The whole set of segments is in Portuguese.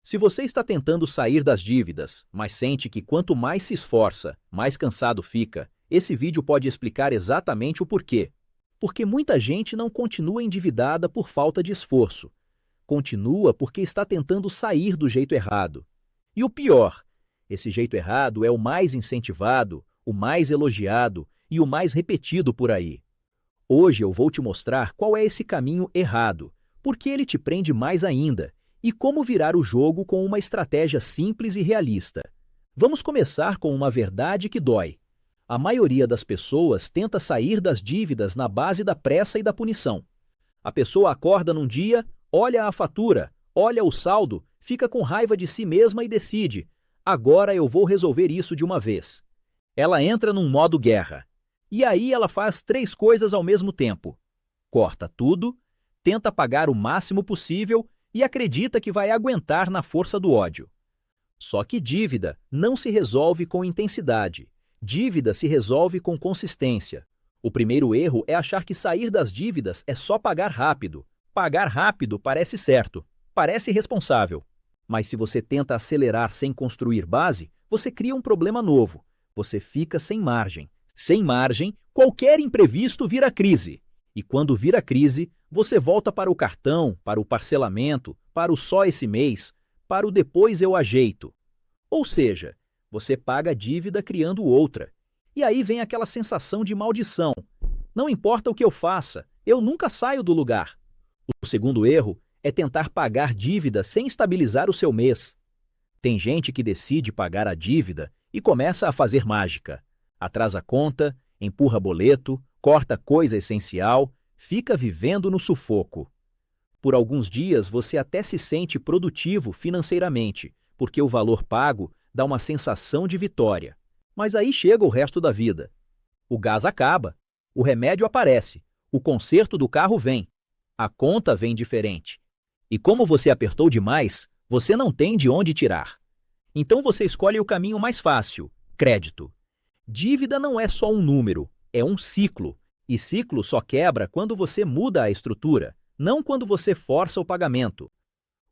Se você está tentando sair das dívidas, mas sente que quanto mais se esforça, mais cansado fica, esse vídeo pode explicar exatamente o porquê. Porque muita gente não continua endividada por falta de esforço. Continua porque está tentando sair do jeito errado. E o pior, esse jeito errado é o mais incentivado, o mais elogiado e o mais repetido por aí. Hoje eu vou te mostrar qual é esse caminho errado, porque ele te prende mais ainda, e como virar o jogo com uma estratégia simples e realista. Vamos começar com uma verdade que dói. A maioria das pessoas tenta sair das dívidas na base da pressa e da punição. A pessoa acorda num dia, olha a fatura, olha o saldo, fica com raiva de si mesma e decide: agora eu vou resolver isso de uma vez. Ela entra num modo guerra. E aí ela faz 3 coisas ao mesmo tempo. Corta tudo, tenta pagar o máximo possível e acredita que vai aguentar na força do ódio. Só que dívida não se resolve com intensidade. Dívida se resolve com consistência. O primeiro erro é achar que sair das dívidas é só pagar rápido. Pagar rápido parece certo, parece responsável. Mas se você tenta acelerar sem construir base, você cria um problema novo. Você fica sem margem. Sem margem, qualquer imprevisto vira crise. E quando vira crise, você volta para o cartão, para o parcelamento, para o só esse mês, para o depois eu ajeito. Ou seja, você paga a dívida criando outra. E aí vem aquela sensação de maldição. Não importa o que eu faça, eu nunca saio do lugar. O segundo erro é tentar pagar dívida sem estabilizar o seu mês. Tem gente que decide pagar a dívida e começa a fazer mágica. Atrasa conta, empurra boleto, corta coisa essencial, fica vivendo no sufoco. Por alguns dias você até se sente produtivo financeiramente, porque o valor pago dá uma sensação de vitória. Mas aí chega o resto da vida. O gás acaba, o remédio aparece, o conserto do carro vem, a conta vem diferente. E como você apertou demais, você não tem de onde tirar. Então você escolhe o caminho mais fácil: crédito. Dívida não é só um número, é um ciclo. E ciclo só quebra quando você muda a estrutura, não quando você força o pagamento.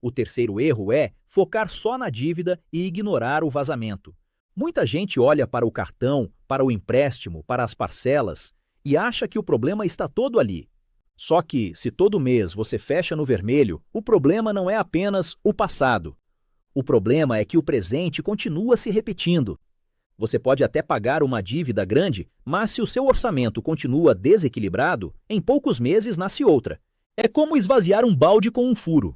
O terceiro erro é focar só na dívida e ignorar o vazamento. Muita gente olha para o cartão, para o empréstimo, para as parcelas e acha que o problema está todo ali. Só que, se todo mês você fecha no vermelho, o problema não é apenas o passado. O problema é que o presente continua se repetindo. Você pode até pagar uma dívida grande, mas se o seu orçamento continua desequilibrado, em poucos meses nasce outra. É como esvaziar um balde com um furo.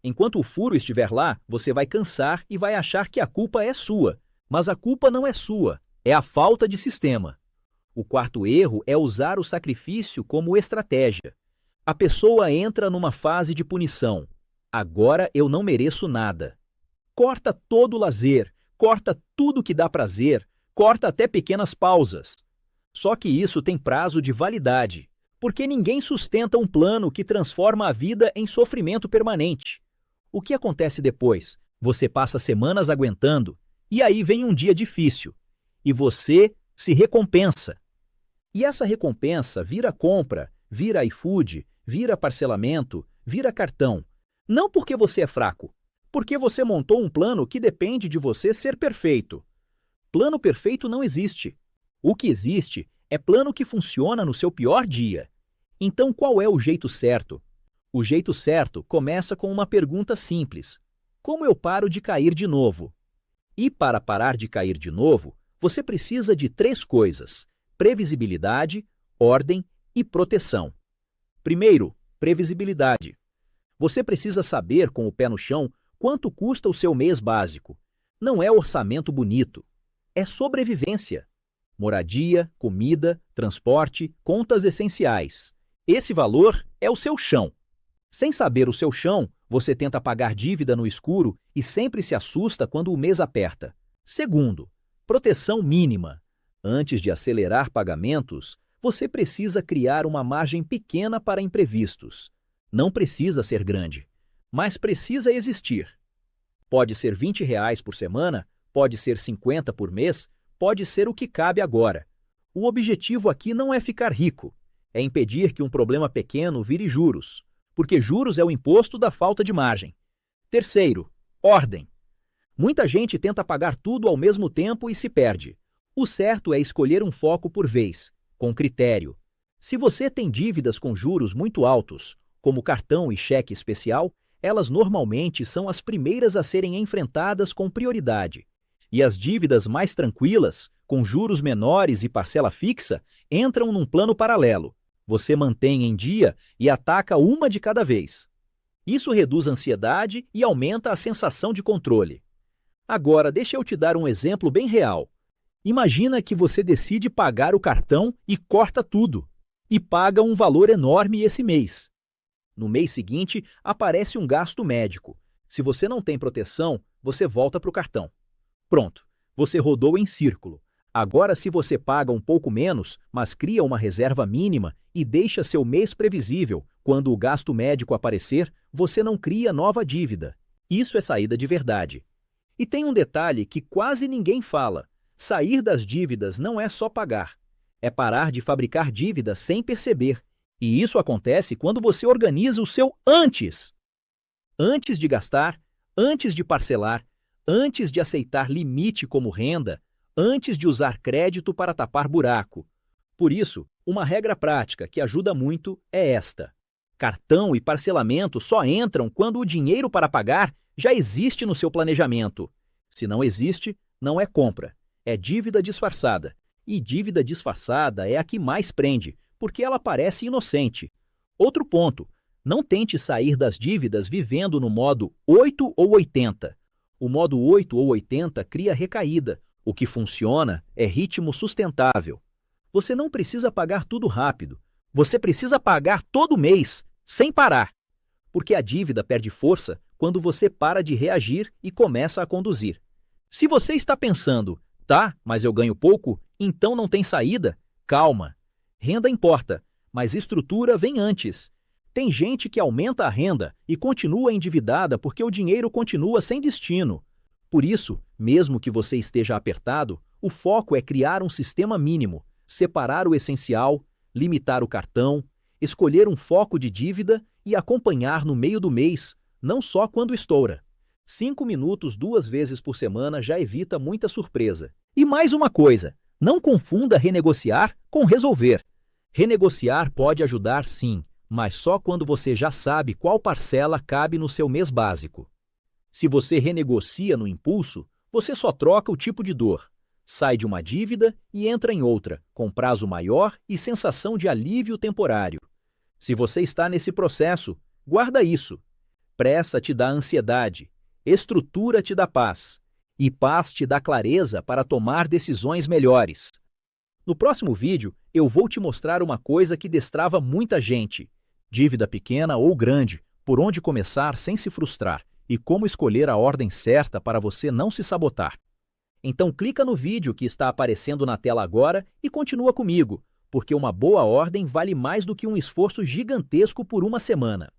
Enquanto o furo estiver lá, você vai cansar e vai achar que a culpa é sua. Mas a culpa não é sua, é a falta de sistema. O quarto erro é usar o sacrifício como estratégia. A pessoa entra numa fase de punição. Agora eu não mereço nada. Corta todo o lazer, corta tudo que dá prazer, corta até pequenas pausas. Só que isso tem prazo de validade, porque ninguém sustenta um plano que transforma a vida em sofrimento permanente. O que acontece depois? Você passa semanas aguentando, e aí vem um dia difícil, e você se recompensa. E essa recompensa vira compra, vira iFood, vira parcelamento, vira cartão. Não porque você é fraco, porque você montou um plano que depende de você ser perfeito. Plano perfeito não existe. O que existe é plano que funciona no seu pior dia. Então qual é o jeito certo? O jeito certo começa com uma pergunta simples: como eu paro de cair de novo? E para parar de cair de novo, você precisa de 3 coisas: previsibilidade, ordem e proteção. Primeiro, previsibilidade. Você precisa saber, com o pé no chão, quanto custa o seu mês básico. Não é orçamento bonito, é sobrevivência. Moradia, comida, transporte, contas essenciais. Esse valor é o seu chão. Sem saber o seu chão, você tenta pagar dívida no escuro e sempre se assusta quando o mês aperta. Segundo, proteção mínima. Antes de acelerar pagamentos, você precisa criar uma margem pequena para imprevistos. Não precisa ser grande, mas precisa existir. Pode ser R$ 20 por semana, pode ser 50 por mês, pode ser o que cabe agora. O objetivo aqui não é ficar rico, é impedir que um problema pequeno vire juros, porque juros é o imposto da falta de margem. Terceiro, Ordem. Muita gente tenta pagar tudo ao mesmo tempo e se perde. O certo é escolher um foco por vez, com critério. Se você tem dívidas com juros muito altos, como cartão e cheque especial, elas normalmente são as primeiras a serem enfrentadas com prioridade. E as dívidas mais tranquilas, com juros menores e parcela fixa, entram num plano paralelo. Você mantém em dia e ataca uma de cada vez. Isso reduz a ansiedade e aumenta a sensação de controle. Agora, deixa eu te dar um exemplo bem real. Imagina que você decide pagar o cartão e corta tudo, e paga um valor enorme esse mês. No mês seguinte, aparece um gasto médico. Se você não tem proteção, você volta para o cartão. Pronto, você rodou em círculo. Agora, se você paga um pouco menos, mas cria uma reserva mínima e deixa seu mês previsível, quando o gasto médico aparecer, você não cria nova dívida. Isso é saída de verdade. E tem um detalhe que quase ninguém fala. Sair das dívidas não é só pagar. É parar de fabricar dívidas sem perceber. E isso acontece quando você organiza o seu antes. Antes de gastar, antes de parcelar, antes de aceitar limite como renda, antes de usar crédito para tapar buraco. Por isso, uma regra prática que ajuda muito é esta. Cartão e parcelamento só entram quando o dinheiro para pagar já existe no seu planejamento. Se não existe, não é compra. É dívida disfarçada. E dívida disfarçada é a que mais prende, porque ela parece inocente. Outro ponto, não tente sair das dívidas vivendo no modo 8 ou 80. O modo 8 ou 80 cria recaída. O que funciona é ritmo sustentável. Você não precisa pagar tudo rápido. Você precisa pagar todo mês, sem parar. Porque a dívida perde força quando você para de reagir e começa a conduzir. Se você está pensando, tá, mas eu ganho pouco, então não tem saída? Calma. Renda importa, mas estrutura vem antes. Tem gente que aumenta a renda e continua endividada porque o dinheiro continua sem destino. Por isso, mesmo que você esteja apertado, o foco é criar um sistema mínimo, separar o essencial, limitar o cartão, escolher um foco de dívida e acompanhar no meio do mês, não só quando estoura. 5 minutos 2 vezes por semana já evita muita surpresa. E mais uma coisa, não confunda renegociar com resolver. Renegociar pode ajudar sim, mas só quando você já sabe qual parcela cabe no seu mês básico. Se você renegocia no impulso, você só troca o tipo de dor. Sai de uma dívida e entra em outra, com prazo maior e sensação de alívio temporário. Se você está nesse processo, guarda isso. Pressa te dá ansiedade, estrutura te dá paz, e paz te dá clareza para tomar decisões melhores. No próximo vídeo, eu vou te mostrar uma coisa que destrava muita gente. Dívida pequena ou grande, por onde começar sem se frustrar, e como escolher a ordem certa para você não se sabotar. Então clica no vídeo que está aparecendo na tela agora e continua comigo, porque uma boa ordem vale mais do que um esforço gigantesco por uma semana.